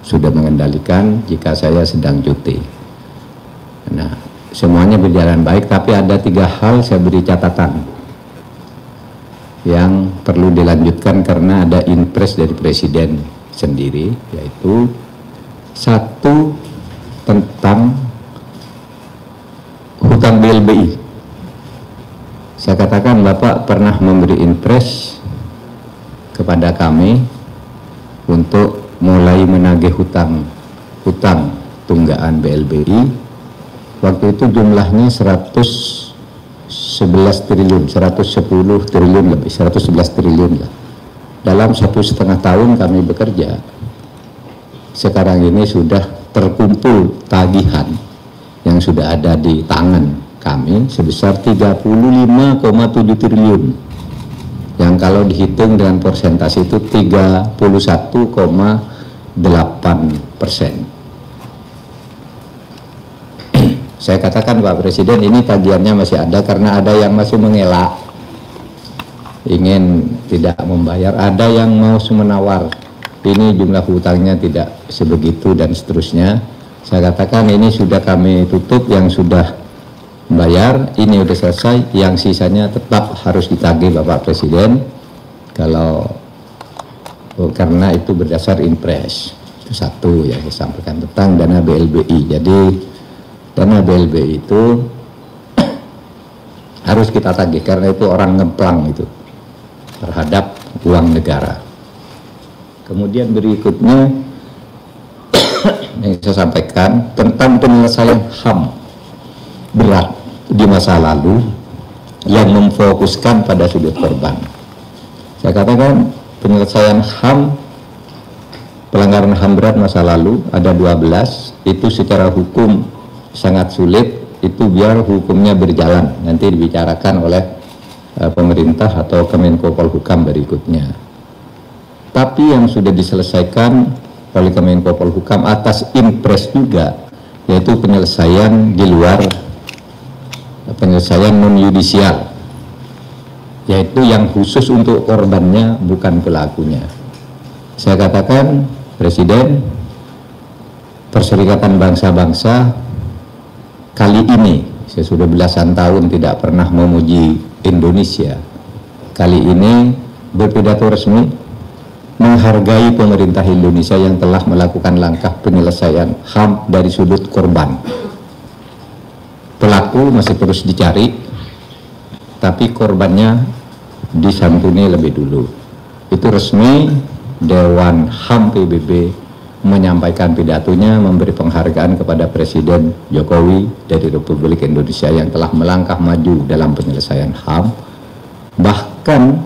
sudah mengendalikan jika saya sedang cuti. Nah, semuanya berjalan baik, tapi ada 3 hal saya beri catatan yang perlu dilanjutkan karena ada impres dari Presiden sendiri, yaitu 1 tentang hutang BLBI. Saya katakan Bapak pernah memberi impres kepada kami untuk mulai menagih hutang tunggaan BLBI. Waktu itu jumlahnya 111 triliun, 110 triliun lebih, 111 triliun lah. Dalam 1,5 tahun kami bekerja, sekarang ini sudah terkumpul tagihan yang sudah ada di tangan kami sebesar 35,7 triliun, yang kalau dihitung dengan persentase itu 31,8%. Saya katakan Pak Presiden, ini tagihannya masih ada karena ada yang masih mengelak, ingin tidak membayar, ada yang mau menawar, ini jumlah hutangnya tidak sebegitu dan seterusnya. Saya katakan ini sudah kami tutup, yang sudah bayar ini sudah selesai, yang sisanya tetap harus ditagih Bapak Presiden karena itu berdasar impres. Itu 1 yang saya sampaikan tentang dana BLBI. Jadi dana BLBI itu harus kita tagih karena itu orang ngeplang itu terhadap uang negara. Kemudian berikutnya yang saya sampaikan tentang penyelesaian HAM berat di masa lalu yang memfokuskan pada sudut korban. Saya katakan penyelesaian HAM, pelanggaran HAM berat masa lalu ada 12, itu secara hukum sangat sulit, itu biar hukumnya berjalan, nanti dibicarakan oleh pemerintah atau Kemenko Polhukam berikutnya. Tapi yang sudah diselesaikan oleh Kemenko Polhukam atas impres juga, yaitu penyelesaian di luar, penyelesaian non-yudisial, yaitu yang khusus untuk korbannya bukan pelakunya. Saya katakan Presiden, Perserikatan Bangsa-Bangsa kali ini, saya sudah belasan tahun tidak pernah memuji Indonesia, kali ini berpidato resmi menghargai pemerintah Indonesia yang telah melakukan langkah penyelesaian HAM dari sudut korban. Pelaku masih terus dicari, tapi korbannya disantuni lebih dulu. Itu resmi Dewan HAM PBB menyampaikan pidatonya, memberi penghargaan kepada Presiden Jokowi dari Republik Indonesia yang telah melangkah maju dalam penyelesaian HAM. Bahkan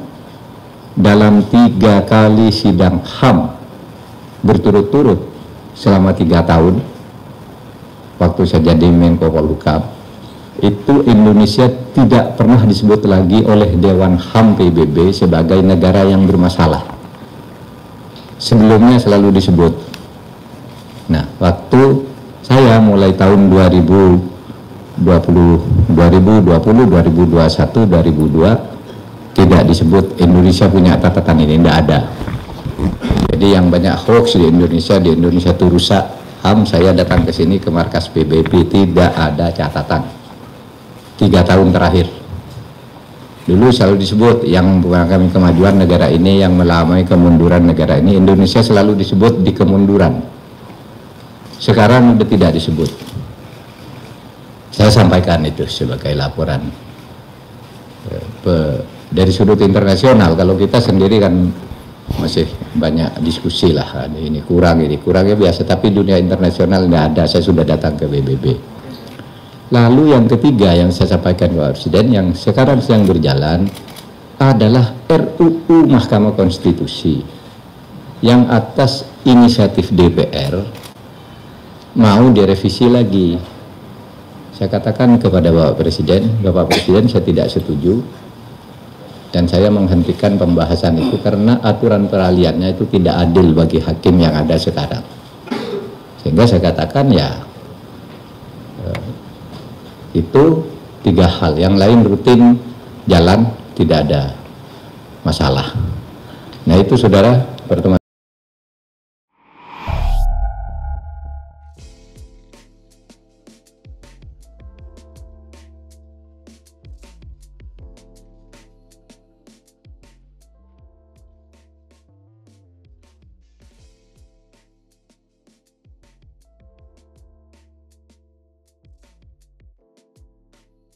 dalam 3 kali sidang HAM berturut-turut selama 3 tahun, waktu saya jadi Menko Polhukam, itu Indonesia tidak pernah disebut lagi oleh Dewan HAM PBB sebagai negara yang bermasalah. Sebelumnya selalu disebut. Nah, waktu saya mulai tahun 2020, 2021, 2002 tidak disebut Indonesia punya catatan ini, tidak ada. Jadi yang banyak hoax di Indonesia itu rusak HAM. Saya datang ke sini ke markas PBB, tidak ada catatan 3 tahun terakhir. Dulu selalu disebut yang mengalami kemajuan negara ini, yang melamai kemunduran negara ini, Indonesia selalu disebut di kemunduran. Sekarang sudah tidak disebut. Saya sampaikan itu sebagai laporan dari sudut internasional. Kalau kita sendiri kan masih banyak diskusi lah, ini kurang ya biasa, tapi dunia internasional nggak ada. Saya sudah datang ke PBB. Lalu yang ketiga yang saya sampaikan Pak Presiden yang sekarang sedang berjalan adalah RUU Mahkamah Konstitusi yang atas inisiatif DPR mau direvisi lagi. Saya katakan kepada Bapak Presiden, saya tidak setuju dan saya menghentikan pembahasan itu karena aturan peralihannya itu tidak adil bagi hakim yang ada sekarang. Sehingga saya katakan ya itu 3 hal, yang lain rutin jalan, tidak ada masalah. Nah itu saudara, pertemuan